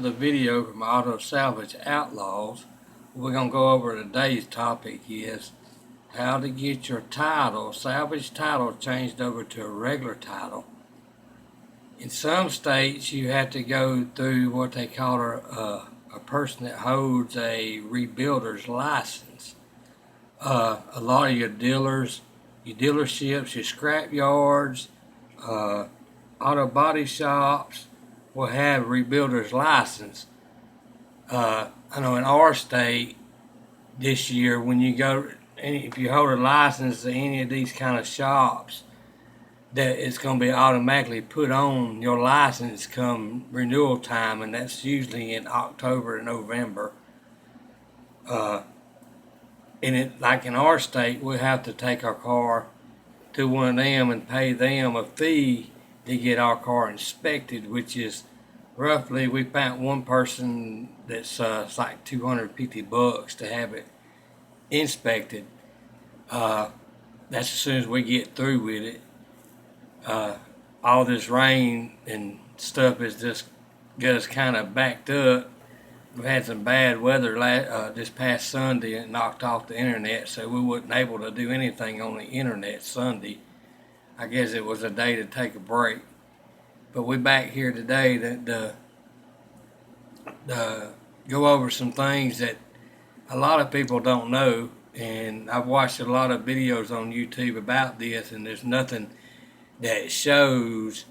another video from Auto Salvage Outlaws. We're going to go over today's topic is how to get your title, salvage title, changed over to a regular title. In some states, you have to go through what they call a person that holds a rebuilder's license. A lot of your dealers, your dealerships, your scrap yards, auto body shops will have rebuilder's license. I know in our state this year, when you go, if you hold a license to any of these kind of shops, that it's going to be automatically put on your license come renewal time, and that's usually in October and November. And it, like in our state, we have to take our car to one of them and pay them a fee to get our car inspected, which is roughly, we found one person that's it's like $250 to have it inspected. That's as soon as we get through with it. All this rain and stuff has just got us kind of backed up. We had some bad weather this past Sunday, and it knocked off the internet, so we wasn't able to do anything on the internet Sunday. I guess it was a day to take a break. But we're back here today to go over some things that a lot of people don't know. And I've watched a lot of videos on YouTube about this, and there's nothing that shows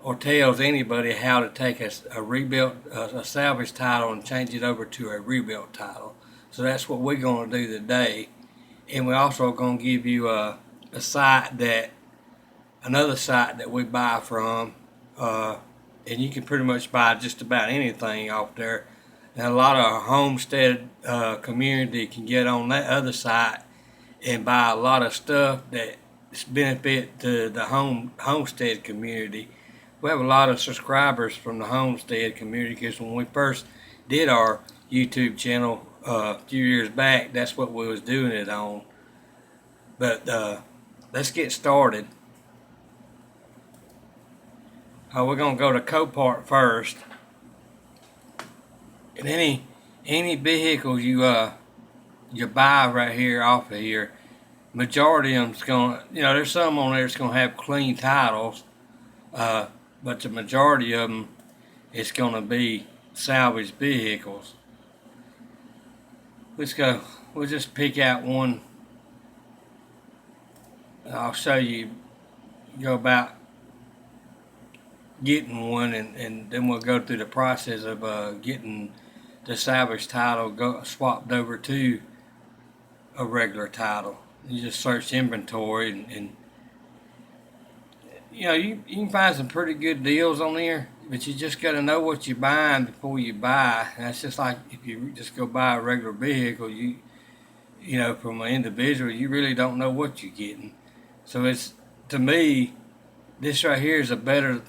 or tells anybody how to take a rebuilt, a salvage title and change it over to a rebuilt title. So that's what we're going to do today. And we're also going to give you a site that, another site that we buy from, and you can pretty much buy just about anything off there. And a lot of our homestead community can get on that other site and buy a lot of stuff that's benefit to the homestead community. We have a lot of subscribers from the homestead community because when we first did our YouTube channel a few years back, that's what we was doing it on. But let's get started. We're going to go to Copart first. And any vehicle you buy right here off of here, majority of them's going to, there's some on there that's going to have clean titles, but the majority of them is going to be salvage vehicles. Let's go. We'll just pick out one. I'll show you, go about getting one, and then we'll go through the process of getting the salvage title swapped over to a regular title. You just search inventory, and you can find some pretty good deals on there, but you just got to know what you're buying before you buy. And that's just like if you just go buy a regular vehicle, from an individual, you really don't know what you're getting. So it's, to me, this right here is a better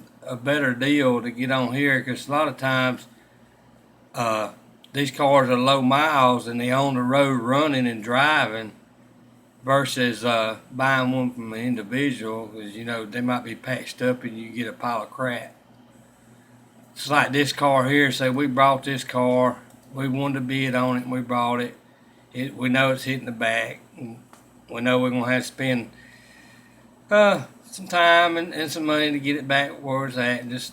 deal to get on here, because a lot of times these cars are low miles and they're on the road running and driving, versus buying one from an individual, because they might be patched up and you get a pile of crap. It's like this car here. Say we brought this car, we wanted to bid on it, and we brought it. We know it's hitting the back, and we know we're gonna have to spend some time and some money to get it back where it's at. And this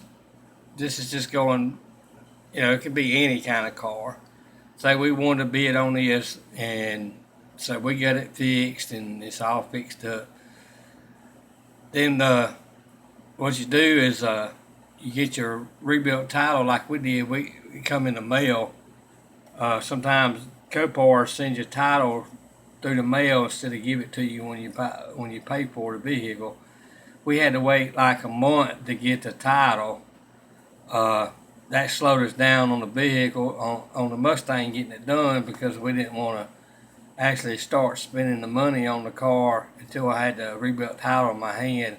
is just going, it could be any kind of car. Say we wanted to bid on this, and so we got it fixed and it's all fixed up. Then what you do is you get your rebuilt title like we did. We come in the mail. Sometimes Copart sends you a title through the mail instead of give it to you when you pay for the vehicle. We had to wait like a month to get the title. That slowed us down on the vehicle, on the Mustang, getting it done, because we didn't want to actually start spending the money on the car until I had the rebuilt title in my hand.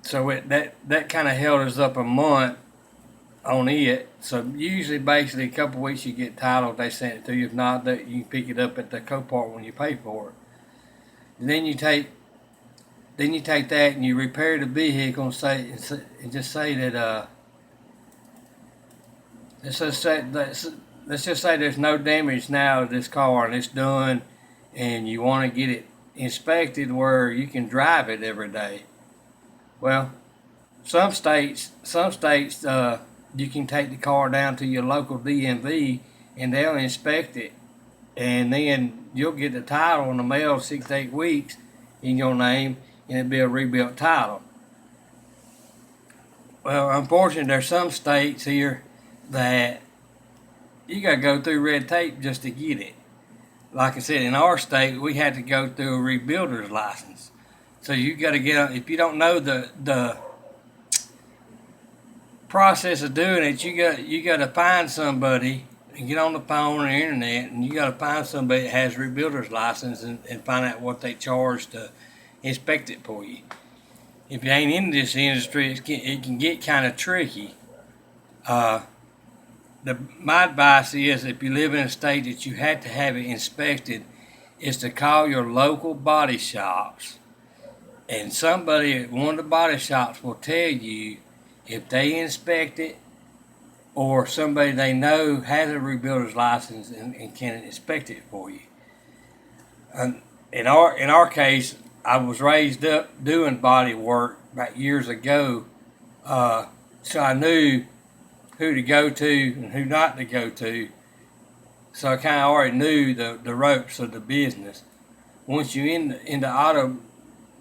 So that kind of held us up a month on it. So usually, basically, a couple of weeks you get title, they send it to you. If not, that you can pick it up at the Copart when you pay for it. And then you take that and you repair the vehicle and just say that let's just say let's just say there's no damage now to this car and it's done, and you want to get it inspected where you can drive it every day. Well, some states, you can take the car down to your local DMV and they'll inspect it, and then you'll get the title in the mail 6 to 8 weeks in your name, and it'll be a rebuilt title. Well, unfortunately, there's some states here that you got to go through red tape just to get it. Like I said, in our state, we had to go through a rebuilder's license. So you got to get, if you don't know the process of doing it, you got to find somebody and get on the phone or the internet, and you got to find somebody that has a rebuilder's license and find out what they charge to inspect it for you. If you ain't in this industry, it can get kind of tricky. My advice is, if you live in a state that you have to have it inspected, is to call your local body shops, and somebody at one of the body shops will tell you if they inspect it, or somebody they know has a rebuilder's license and can inspect it for you. And in our case, I was raised up doing body work back years ago, so I knew who to go to and who not to go to. So I kind of already knew the ropes of the business. Once you're in the auto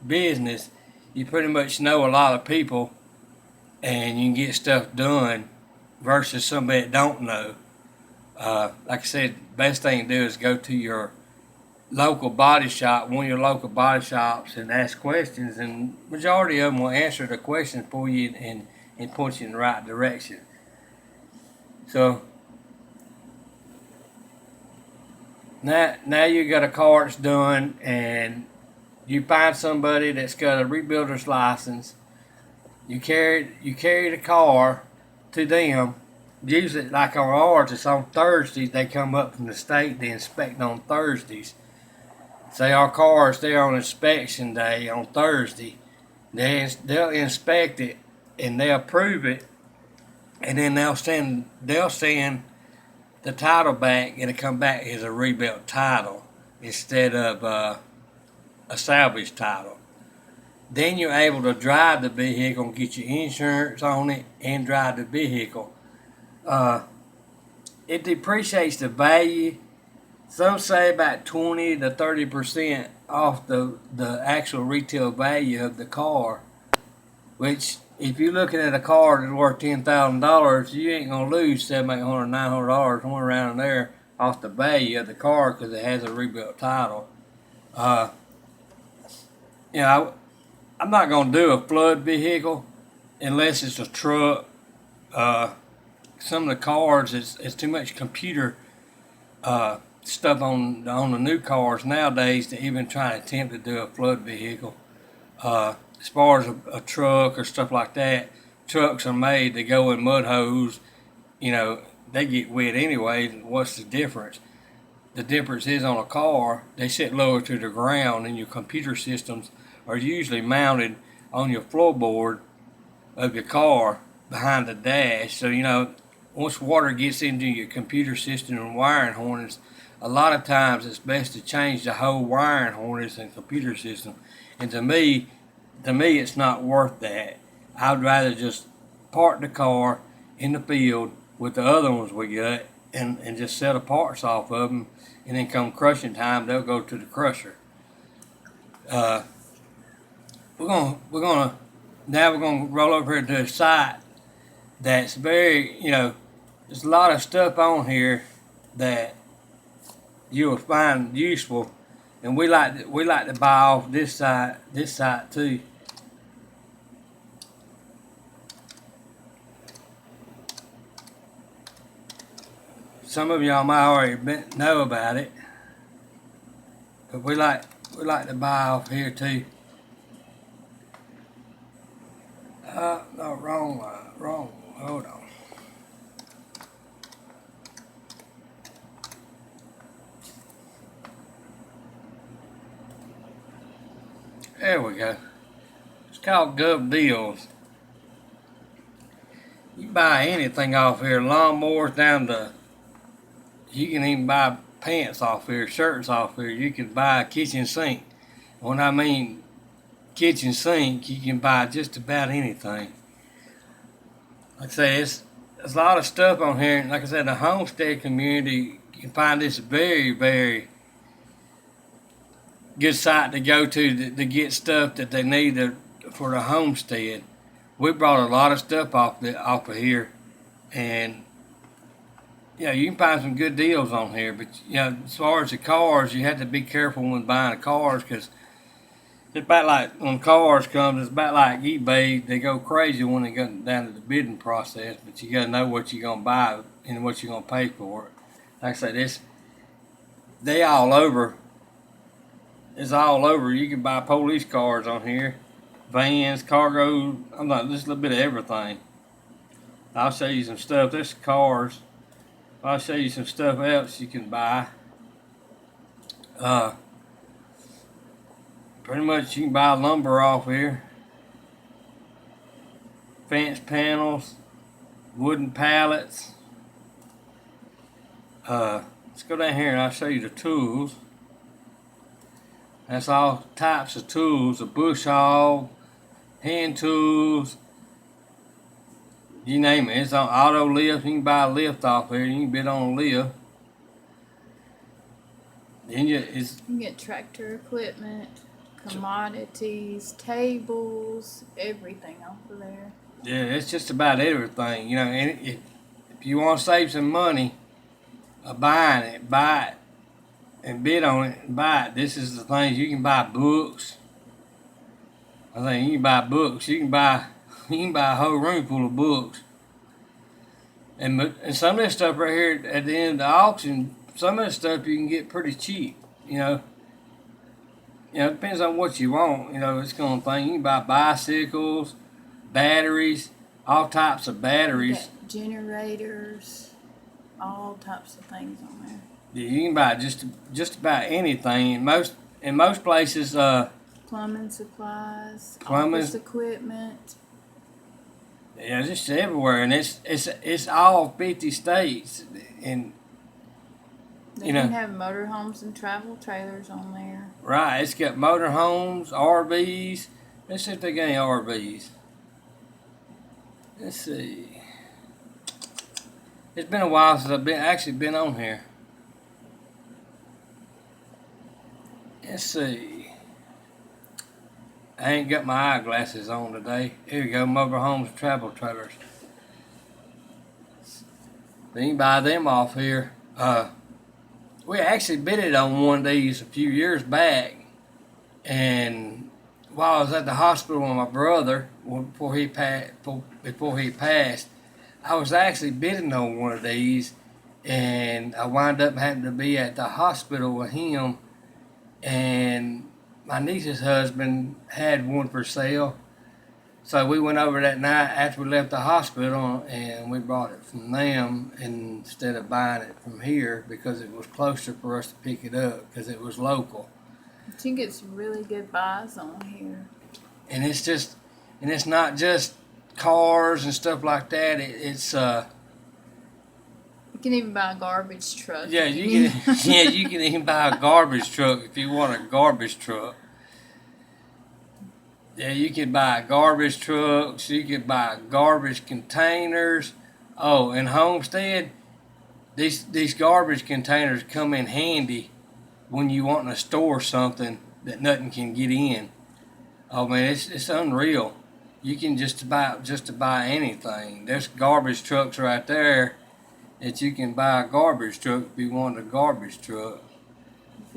business, you pretty much know a lot of people, and you can get stuff done versus somebody that don't know. Like I said, best thing to do is go to your local body shop, one of your local body shops, and ask questions, and majority of them will answer the questions for you and point you in the right direction. So now you got a car that's done, and you find somebody that's got a rebuilder's license. You carry the car to them. Usually, like on ours, it's on Thursdays. They come up from the state. They inspect on Thursdays. Say our car is there on inspection day on Thursday. They'll inspect it and they'll approve it, and then they'll send the title back, and it come back as a rebuilt title instead of a salvage title. Then you're able to drive the vehicle and get your insurance on it and drive the vehicle. It depreciates the value. Some say about 20 to 30% off the actual retail value of the car, which if you're looking at a car that's worth $10,000, you ain't gonna lose $700, $800, $900, somewhere around there off the value of the car because it has a rebuilt title. You know, I'm not gonna do a flood vehicle unless it's a truck. Some of the cars, it's too much computer stuff on the new cars nowadays to even try to attempt to do a flood vehicle. As far as a truck or stuff like that, trucks are made to go in mud holes. You know, they get wet anyway. What's the difference? The difference is on a car, they sit lower to the ground, and your computer systems are usually mounted on your floorboard of your car behind the dash. So, you know, once water gets into your computer system and wiring harness, a lot of times it's best to change the whole wiring harness and computer system. And to me, it's not worth that. I'd rather just park the car in the field with the other ones we got and just sell the parts off of them, and then come crushing time, they'll go to the crusher. We're gonna roll over here to a site that's very, you know, there's a lot of stuff on here that you'll find useful, and we like to buy off this site too. Some of y'all might already know about it, but we like to buy off here too. No, wrong. Hold on. There we go. It's called Gov Deals. You can buy anything off here, lawnmowers down to, you can even buy pants off here, shirts off here. You can buy a kitchen sink. When I mean kitchen sink, you can buy just about anything. Like I say, there's a lot of stuff on here. And like I said, the homestead community, you can find this very, very good site to go to get stuff that they need for the homestead. We brought a lot of stuff off of here, and yeah, you can find some good deals on here. But as far as the cars, you have to be careful when buying the cars, because it's about like when cars come, it's about like eBay. They go crazy when they go down to the bidding process, but you got to know what you're gonna buy and what you're gonna pay for it. Like I said, they all over. It's all over. You can buy police cars on here, vans, cargo. I'm not just a little bit of everything. I'll show you some stuff. There's cars. I'll show you some stuff else you can buy. Pretty much you can buy lumber off here. Fence panels, wooden pallets. Let's go down here and I'll show you the tools. That's all types of tools, a bush hog, hand tools, you name it. It's on auto lift. You can buy a lift off here. You can bid on a lift. Then you can get tractor equipment, commodities, tables, everything off of there. Yeah, it's just about everything. And if you want to save some money buying it, buy it and bid on it and buy it. This is the things you can buy. Books. I think you can buy books. You can buy a whole room full of books. And some of this stuff right here at the end of the auction, some of this stuff you can get pretty cheap. It depends on what you want. It's going to thing. You can buy bicycles, batteries, all types of batteries. Generators, all types of things on there. Yeah, you can buy just about anything. In most places, plumbing supplies, office equipment. Yeah, just everywhere, and it's all 50 states, and they can have motorhomes and travel trailers on there. Right, it's got motorhomes, RVs. Let's see if they got any RVs. Let's see. It's been a while since I've actually been on here. Let's see. I ain't got my eyeglasses on today. Here we go, motorhomes, travel trailers. You can buy them off here. We actually bidded on one of these a few years back, and while I was at the hospital with my brother before he passed, I was actually bidding on one of these, and I wound up having to be at the hospital with him, and my niece's husband had one for sale. So we went over that night after we left the hospital, and we bought it from them instead of buying it from here, because it was closer for us to pick it up because it was local. But you can get some really good buys on here. And it's not just cars and stuff like that. You can even buy a garbage truck. Yeah, you can even buy a garbage truck if you want a garbage truck. Yeah, you can buy garbage trucks. You can buy garbage containers. Oh, and Homestead, these garbage containers come in handy when you want to store something that nothing can get in. Oh man, it's unreal. You can just buy anything. There's garbage trucks right there that you can buy a garbage truck if you want a garbage truck.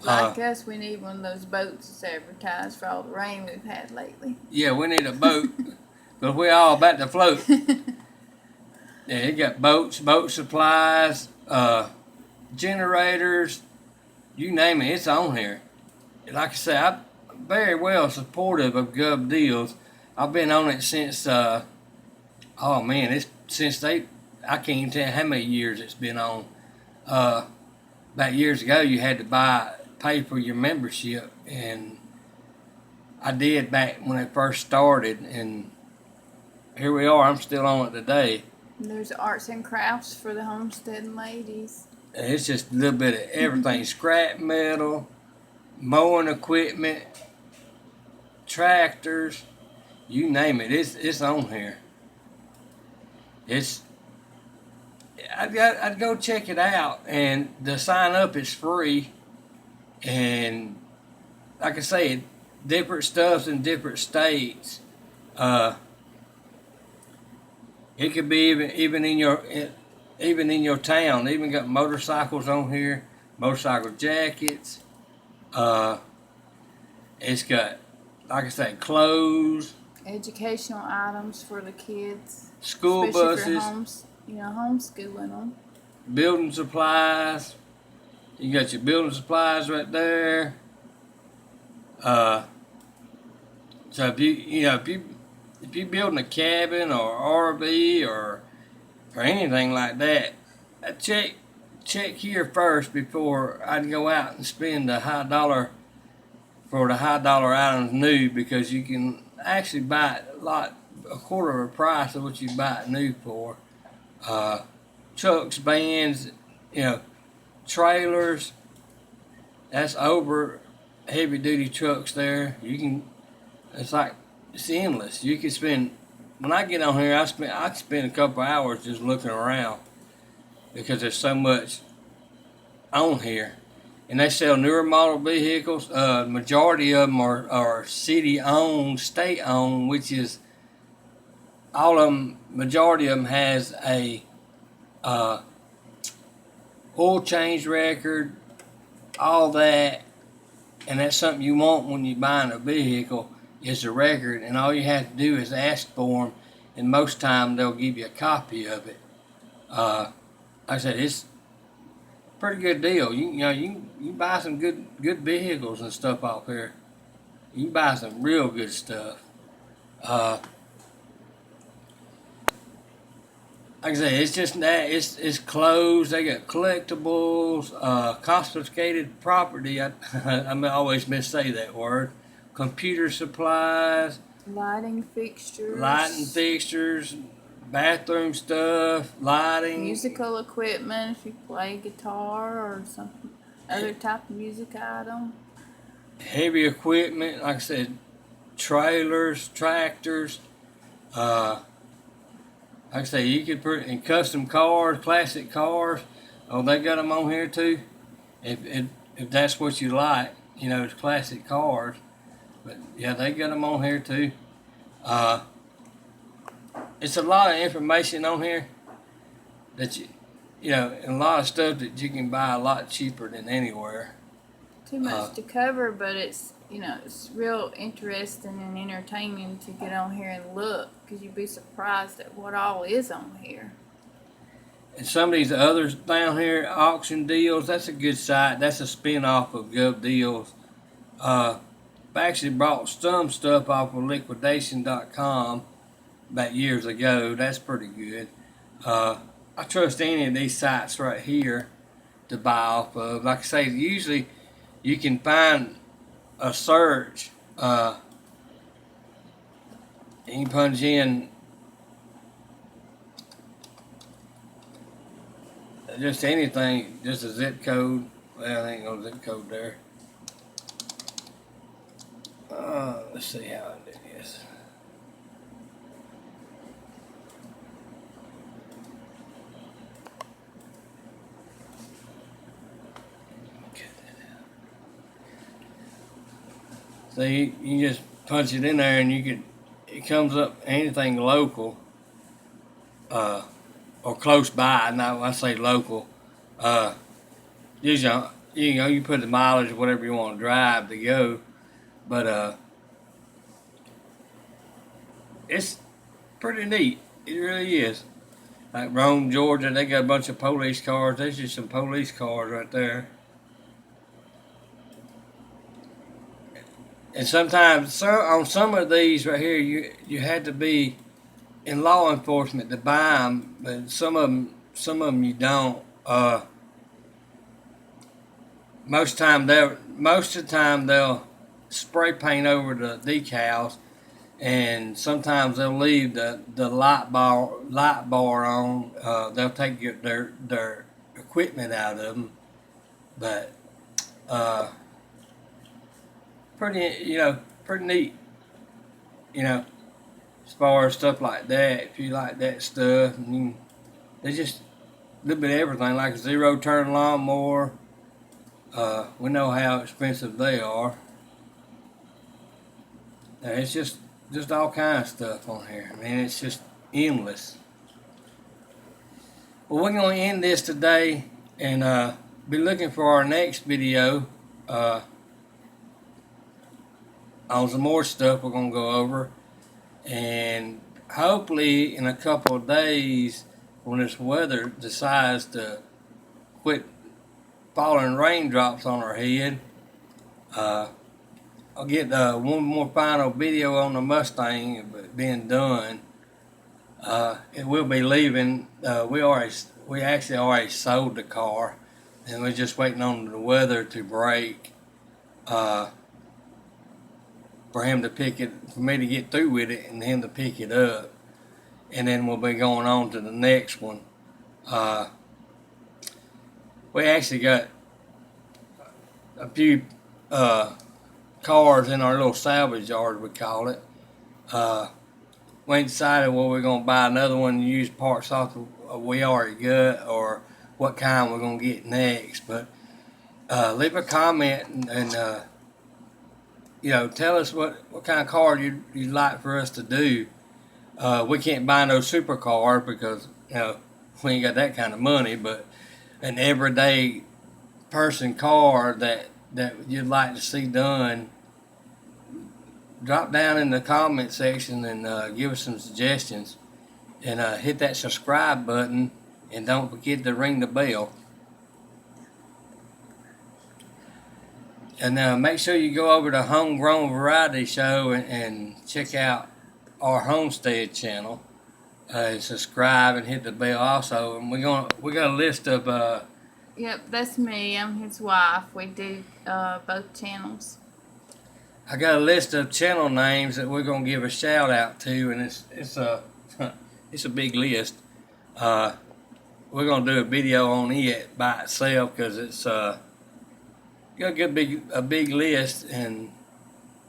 Like us, we need one of those boats that's advertised for all the rain we've had lately. Yeah, we need a boat, because we're all about to float. Yeah, it got boats, boat supplies, generators, you name it, it's on here. Like I say, I'm very well supportive of Gov Deals. I've been on it since, I can't even tell how many years it's been on. About years ago, you had to pay for your membership, and I did back when it first started, and here we are. I'm still on it today. There's arts and crafts for the homesteading ladies. And it's just a little bit of everything: scrap metal, mowing equipment, tractors, you name it. It's on here. It's I'd go check it out, and the sign up is free. And like I say, different stuffs in different states. Uh, it could be even in your town. They even got motorcycles on here, motorcycle jackets. Uh, it's got, like I say, clothes, Educational items for the kids. school Especially buses, if you're homeschooling them. building supplies. You got your building supplies right there. So if you building a cabin or RV or anything like that, I check here first before I'd go out and spend the high dollar for the high dollar items new, because you can actually buy it a quarter of the price of what you buy it new for. Trucks, vans, trailers. That's over heavy duty trucks there. It's endless. You can spend, when I get on here, I spend a couple hours just looking around, because there's so much on here. And they sell newer model vehicles. Majority of them are city owned, state owned, which is all of them. Majority of them has a oil change record, all that, and that's something you want when you're buying a vehicle, is a record. And all you have to do is ask for them, and most time they'll give you a copy of it. Like I said, it's a pretty good deal. You buy some good vehicles and stuff off here. You can buy some real good stuff. Like I say, it's just that it's clothes. They got collectibles, confiscated property. I always missay that word. Computer supplies, Lighting fixtures, bathroom stuff, lighting, musical equipment if you play guitar or some other type of music item. heavy equipment. Like I said, trailers, tractors. Like I say, you could put in custom cars, classic cars. Oh, they got them on here too. If that's what you like, it's classic cars. But yeah, they got them on here too. It's a lot of information on here that and a lot of stuff that you can buy a lot cheaper than anywhere. Too much to cover, but it's real interesting and entertaining to get on here and look, because you'd be surprised at what all is on here. And some of these others down here, auction deals, that's a good site. That's a spin-off of Gov Deals. I actually bought some stuff off of liquidation.com about years ago. That's pretty good. I trust any of these sites right here to buy off of. Like I say, usually you can find a search. You can punch in just anything, just a zip code. Well, there ain't no zip code there. Let's see how I do this. So you just punch it in there, and it comes up anything local, or close by. Now when I say local, usually you put the mileage or whatever you want to drive to go, but it's pretty neat. It really is. Like Rome, Georgia, they got a bunch of police cars. There's just some police cars right there. And sometimes on some of these right here, you had to be in law enforcement to buy them, but some of them you don't. Most of the time they'll spray paint over the decals, and sometimes they'll leave the light bar on. They'll take their equipment out of them, but pretty neat, as far as stuff like that. If you like that stuff, they just a little bit of everything, like a zero turn lawnmower. We know how expensive they are. It's just all kinds of stuff on here. I mean, it's just endless. Well, we're going to end this today and be looking for our next video on some more stuff we're going to go over. And hopefully in a couple of days, when this weather decides to quit falling raindrops on our head, I'll get one more final video on the Mustang being done. It will be leaving. We actually already sold the car, and we're just waiting on the weather to break for him to pick it, for me to get through with it, and him to pick it up, and then we'll be going on to the next one. We actually got a few cars in our little salvage yard, we call it. We ain't decided whether we're going to buy another one and use parts off we already got, or what kind we're going to get next. But leave a comment and tell us what kind of car you'd like for us to do. We can't buy no supercar because we ain't got that kind of money, but an everyday person car that you'd like to see done, drop down in the comment section and give us some suggestions, and hit that subscribe button, and don't forget to ring the bell. And make sure you go over to Homegrown Variety Show and check out our homestead channel. Subscribe and hit the bell also. And we got a list of Yep, that's me. I'm his wife. We do both channels. I got a list of channel names that we're gonna give a shout out to, and it's a it's a big list. We're gonna do a video on it by itself because it's got a big list, and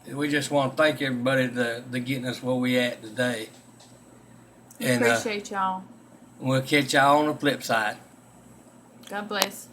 we just want to thank everybody to getting us where we at today. We appreciate y'all. We'll catch y'all on the flip side. God bless.